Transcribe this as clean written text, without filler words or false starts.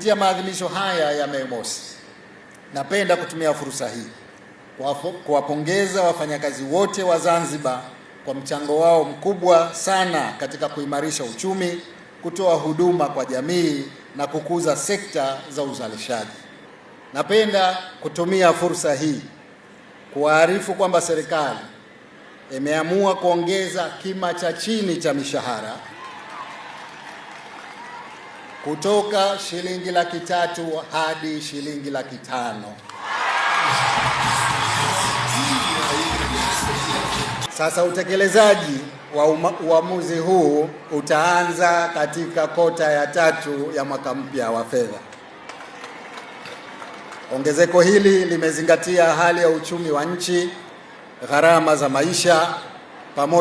Kupitia maadhimisho haya ya Mei Mosi, napenda kutumia fursa hii kuwapongeza wafanyakazi wote wa Zanzibar kwa mchango wao mkubwa sana katika kuimarisha uchumi, kutoa huduma kwa jamii na kukuza sekta za uzalishaji. Napenda kutumia fursa hii kuwaarifu kwamba serikali imeamua kuongeza kima cha chini cha mishahara kutoka shilingi 300,000 hadi shilingi 500,000. Sasa utekelezaji wa uamuzi huu utaanza katika kota ya 3 ya mwaka mpya wa fedha. Ongezeko hili limezingatia hali ya uchumi wa nchi, gharama za maisha pamoja